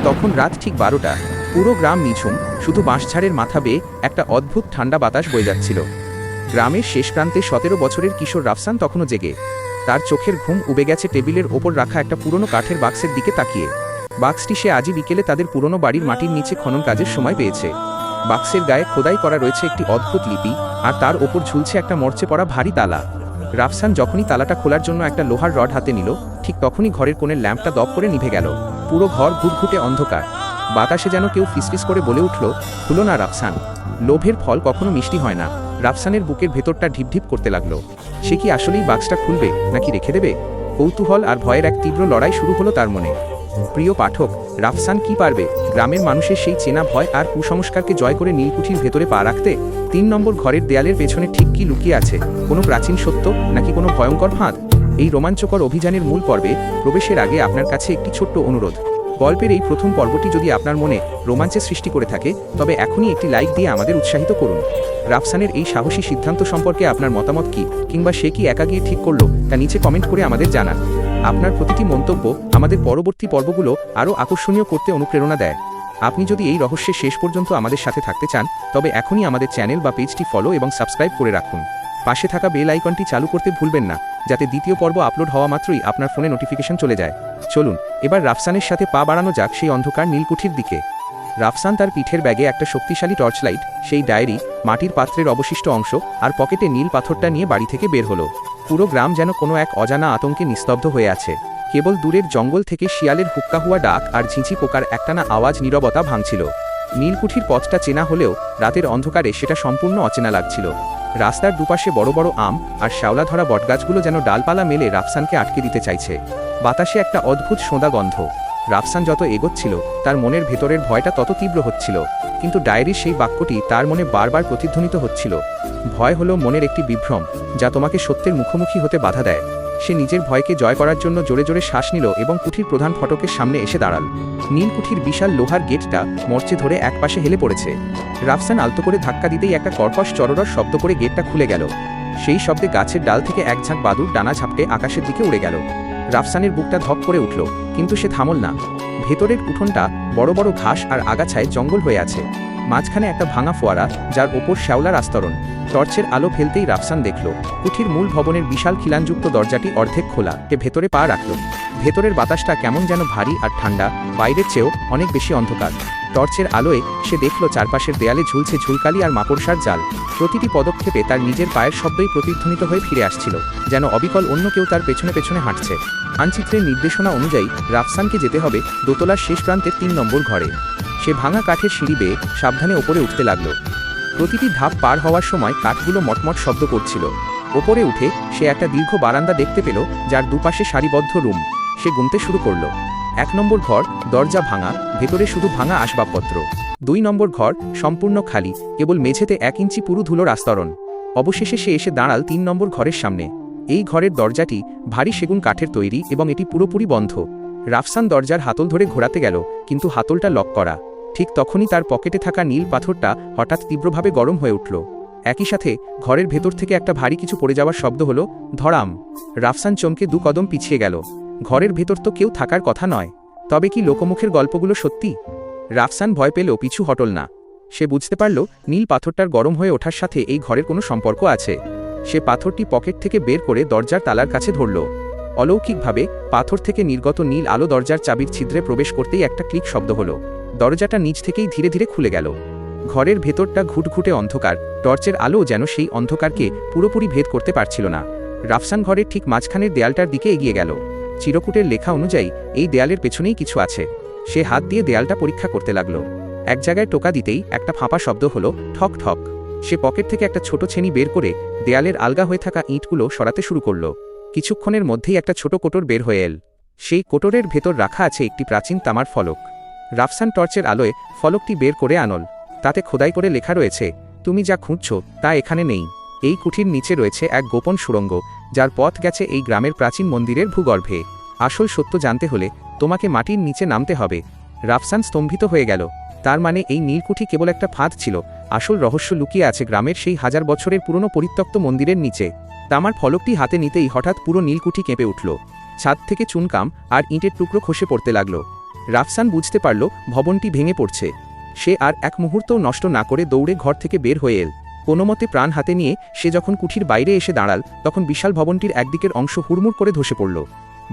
তখন রাত ঠিক 12টা। পুরো গ্রাম নিঝুম, শুধু বাঁশঝাড়ের মাথা বেয়ে একটা অদ্ভুত ঠান্ডা বাতাস বয়ে যাচ্ছিল। গ্রামের শেষ প্রান্তে 17 বছরের কিশোর রাফসান তখনও জেগে। তার চোখের ঘুম উবে গেছে টেবিলের ওপর রাখা একটা পুরনো কাঠের বাক্সের দিকে তাকিয়ে। বাক্সটি সে আজই বিকেলে তাদের পুরনো বাড়ির মাটির নিচে খনন কাজের সময় পেয়েছে। বাক্সের গায়ে খোদাই করা রয়েছে একটি অদ্ভুত লিপি, আর তার ওপর ঝুলছে একটা মরচে পড়া ভারী তালা। রাফসান যখনই তালাটা খোলার জন্য একটা লোহার রড হাতে নিল, ঠিক তখনই ঘরের কোণের ল্যাম্পটা দপ করে নিভে গেল। পুরো ঘর ঘুটঘুটে অন্ধকার। বাতাসে যেন কেউ ফিসফিস করে বলে উঠল, খুলো না রাফসান। লোভের ফল কখনো মিষ্টি হয় না। রাফসানের বুকের ভেতরটা ঢিপঢিপ করতে লাগলো। সে কি আসলেই বাক্সটা খুলবে নাকি রেখে দেবে? কৌতূহল আর ভয়ের এক তীব্র লড়াই শুরু হলো তার মনে। প্রিয় পাঠক, রাফসান কি পারবে গ্রামের মানুষের সেই চেনা ভয় আর কুসংস্কারকে জয় করে নীলকুঠির ভেতরে পা রাখতে? 3 নম্বর ঘরের দেয়ালের পেছনে ঠিক কি লুকিয়ে আছে? কোনো প্রাচীন সত্য নাকি কোনো ভয়ঙ্কর ফাঁদ? এই রোমাঞ্চকর অভিযানের মূল পর্বে প্রবেশের আগে আপনার কাছে একটি ছোট্ট অনুরোধ। গল্পের এই প্রথম পর্বটি যদি আপনার মনে রোমাঞ্চের সৃষ্টি করে থাকে, তবে এখনই একটি লাইক দিয়ে আমাদের উৎসাহিত করুন। রাফসানের এই সাহসী সিদ্ধান্ত সম্পর্কে আপনার মতামত কি, কিংবা সে কি একা গিয়ে ঠিক করলো, তা নিচে কমেন্ট করে আমাদের জানান। আপনার প্রতিটি মন্তব্য আমাদের পরবর্তী পর্বগুলো আরও আকর্ষণীয় করতে অনুপ্রেরণা দেয়। আপনি যদি এই রহস্যের শেষ পর্যন্ত আমাদের সাথে থাকতে চান, তবে এখনই আমাদের চ্যানেল বা পেজটি ফলো এবং সাবস্ক্রাইব করে রাখুন। পাশে থাকা বেল আইকনটি চালু করতে ভুলবেন না, যাতে দ্বিতীয় পর্ব আপলোড হওয়া মাত্রই আপনার ফোনে নোটিফিকেশন চলে যায়। চলুন এবার রাফসানের সাথে পা বাড়ানো যাক সেই অন্ধকার নীলকুঠির দিকে। রাফসান তার পিঠের ব্যাগে একটা শক্তিশালী টর্চলাইট, সেই ডায়েরি, মাটির পাত্রের অবশিষ্ট অংশ আর পকেটে নীল পাথরটা নিয়ে বাড়ি থেকে বের হলো। পুরো গ্রাম যেন কোনো এক অজানা আতঙ্কে নিস্তব্ধ হয়ে আছে। কেবল দূরের জঙ্গল থেকে শিয়ালের হুক্কা হুয়া ডাক আর ঝিঁঝি পোকার একটানা আওয়াজ নীরবতা ভাঙছিল। নীলকুঠির পথটা চেনা হলেও রাতের অন্ধকারে সেটা সম্পূর্ণ অচেনা লাগছিল। রাস্তার দুপাশে বড় বড় আম আর শ্যাওলা ধরা বটগাছগুলো যেন ডালপালা মেলে রাফসানকে আটকে দিতে চাইছে। বাতাসে একটা অদ্ভুত সোঁদা গন্ধ। রাফসান যত এগোচ্ছিল, তার মনের ভেতরের ভয়টা তত তীব্র হচ্ছিল। কিন্তু ডায়েরির সেই বাক্যটি তার মনে বারবার প্রতিধ্বনিত হচ্ছিল। ভয় হলো মনের একটি বিভ্রম, যা তোমাকে সত্যের মুখোমুখি হতে বাধা দেয়। সে নিজের ভয়কে জয় করার জন্য জোরে জোরে শ্বাস নিল এবং কুঠির প্রধান ফটকের সামনে এসে দাঁড়াল। নীলকুঠির বিশাল লোহার গেটটা মরচে ধরে একপাশে হেলে পড়েছে। রাফসান আলতো করে ধাক্কা দিতেই একটা কর্কশ চররর শব্দ করে গেটটা খুলে গেল। সেই শব্দে গাছের ডাল থেকে এক ঝাঁক বাদুড় ডানা ঝাপটে আকাশের দিকে উড়ে গেল। রাফসানের বুকটা ধপ করে উঠল, কিন্তু সে থামল না। ভেতরের উঠোনটা বড় বড় ঘাস আর আগাছায় জঙ্গল হয়ে আছে। মাঝখানে একটা ভাঙা ফোয়ারা, যার ওপর শ্যাওলার আস্তরণ। টর্চের আলো ফেলতেই রাফসান দেখল কুঠির মূল ভবনের বিশাল খিলানযুক্ত দরজাটি অর্ধেক খোলা। ভেতরে পা রাখল। ভেতরের বাতাসটা কেমন যেন ভারী আর ঠান্ডা, বাইরের চেয়েও অনেক বেশি অন্ধকার। টর্চের আলোয় সে দেখল চারপাশের দেয়ালে ঝুলছে ঝুলকালি আর মাকড়সার জাল। প্রতিটি পদক্ষেপে তার নিজের পায়ের শব্দই প্রতিধ্বনিত হয়ে ফিরে আসছিল, যেন অবিকল অন্য কেউ তার পেছনে পেছনে হাঁটছে। মানচিত্রের নির্দেশনা অনুযায়ী রাফসানকে যেতে হবে দোতলার শেষ প্রান্তের 3 নম্বর ঘরে। সে ভাঙা কাঠের সিঁড়ি বেয়ে সাবধানে ওপরে উঠতে লাগলো। প্রতিটি ধাপ পার হওয়ার সময় কাঠগুলো মটমট শব্দ করছিল। ওপরে উঠে সে একটা দীর্ঘ বারান্দা দেখতে পেল, যার দুপাশে সারিবদ্ধ রুম। সে গুনতে শুরু করল। 1 নম্বর ঘর, দরজা ভাঙা, ভেতরে শুধু ভাঙা আসবাবপত্র। 2 নম্বর ঘর সম্পূর্ণ খালি, কেবল মেঝেতে 1 ইঞ্চি পুরু ধুলোর আস্তরণ। অবশেষে সে এসে দাঁড়াল 3 নম্বর ঘরের সামনে। এই ঘরের দরজাটি ভারী সেগুন কাঠের তৈরি এবং এটি পুরোপুরি বন্ধ। রাফসান দরজার হাতল ধরে ঘোরাতে গেল, কিন্তু হাতলটা লক করা। ঠিক তখনই তার পকেটে থাকা নীল পাথরটা হঠাৎ তীব্রভাবে গরম হয়ে উঠল। একই সাথে ঘরের ভেতর থেকে একটা ভারী কিছু পড়ে যাওয়ার শব্দ হলো, ধড়াম। রাফসান চমকে 2 কদম পিছিয়ে গেল। ঘরের ভেতর তো কেউ থাকার কথা নয়। তবে কি লোকমুখের গল্পগুলো সত্যি? রাফসান ভয় পেলেও পিছু হটল না। সে বুঝতে পারল নীল পাথরটার গরম হয়ে ওঠার সাথে এই ঘরের কোনো সম্পর্ক আছে। সে পাথরটি পকেট থেকে বের করে দরজার তালার কাছে ধরল। অলৌকিকভাবে পাথর থেকে নির্গত নীল আলো দরজার চাবির ছিদ্রে প্রবেশ করতেই একটা ক্লিক শব্দ হলো। দরজাটা নিচ থেকেই ধীরে ধীরে খুলে গেল। ঘরের ভেতরটা ঘুটঘুটে অন্ধকার। টর্চের আলো যেন সেই অন্ধকারকে পুরোপুরি ভেদ করতে পারছিল না। রাফসান ঘরের ঠিক মাঝখানের দেয়ালটার দিকে এগিয়ে গেল। চিরকুটের লেখা অনুযায়ী এই দেয়ালের পেছনেই কিছু আছে। সে হাত দিয়ে দেয়ালটা পরীক্ষা করতে লাগলো। এক জায়গায় টোকা দিতেই একটা ফাঁপা শব্দ হলো, ঠক ঠক। সে পকেট থেকে একটা ছোট ছেনি বের করে দেয়ালের আলগা হয়ে থাকা ইঁটগুলো সরাতে শুরু করলো। কিছুক্ষণের মধ্যেই একটা ছোট কোটর বের হয়ে এল। সেই কোটরের ভেতর রাখা আছে একটি প্রাচীন তামার ফলক। রাফসান টর্চের আলোয় ফলকটি বের করে আনল। তাতে খোদাই করে লেখা রয়েছে, তুমি যা খুঁজছ তা এখানে নেই। এই কুঠির নিচে রয়েছে এক গোপন সুড়ঙ্গ, যার পথ গেছে এই গ্রামের প্রাচীন মন্দিরের ভূগর্ভে। আসল সত্য জানতে হলে তোমাকে মাটির নিচে নামতে হবে। রাফসান স্তম্ভিত হয়ে গেল। তার মানে এই নীলকুঠি কেবল একটা ফাঁদ ছিল। আসল রহস্য লুকিয়ে আছে গ্রামের সেই 1000 বছরের পুরনো পরিত্যক্ত মন্দিরের নিচে। তামার ফলকটি হাতে নিতেই হঠাৎ পুরো নীলকুঠি কেঁপে উঠল। ছাদ থেকে চুনকাম আর ইঁটের টুকরো খসে পড়তে লাগলো। রাফসান বুঝতে পারল ভবনটি ভেঙে পড়ছে। সে আর এক মুহূর্তও নষ্ট না করে দৌড়ে ঘর থেকে বের হয়ে এল। কোনোমতে প্রাণ হাতে নিয়ে সে যখন কুঠির বাইরে এসে দাঁড়াল, তখন বিশাল ভবনটির একদিকের অংশ হুড়মুড় করে ধসে পড়ল।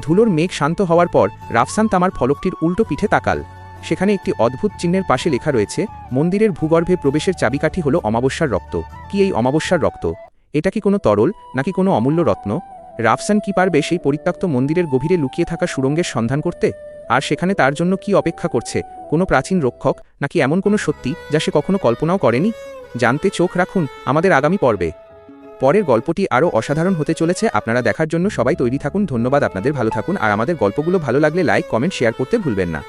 ধুলোর মেঘ শান্ত হওয়ার পর রাফসান তামার ফলকটির উল্টো পিঠে তাকাল। সেখানে একটি অদ্ভুত চিহ্নের পাশে লেখা রয়েছে, মন্দিরের ভূগর্ভে প্রবেশের চাবিকাঠি হল অমাবস্যার রক্ত। কি এই অমাবস্যার রক্ত? এটা কি কোনো তরল, নাকি কোনো অমূল্য রত্ন? রাফসান কি পারবে সেই পরিত্যক্ত মন্দিরের গভীরে লুকিয়ে থাকা সুড়ঙ্গের সন্ধান করতে? আর সেখানে তার জন্য কি অপেক্ষা করছে? কোনো প্রাচীন রক্ষক, নাকি এমন কোনো সত্যি যা সে কখনো কল্পনাও করেনি? জানতে চোখ রাখুন আমাদের আগামী পর্বে। পরের গল্পটি আরও অসাধারণ হতে চলেছে। আপনারা দেখার জন্য সবাই তৈরি থাকুন। ধন্যবাদ। আপনাদের ভালো থাকুন, আর আমাদের গল্পগুলো ভালো লাগলে লাইক, কমেন্ট, শেয়ার করতে ভুলবেন না।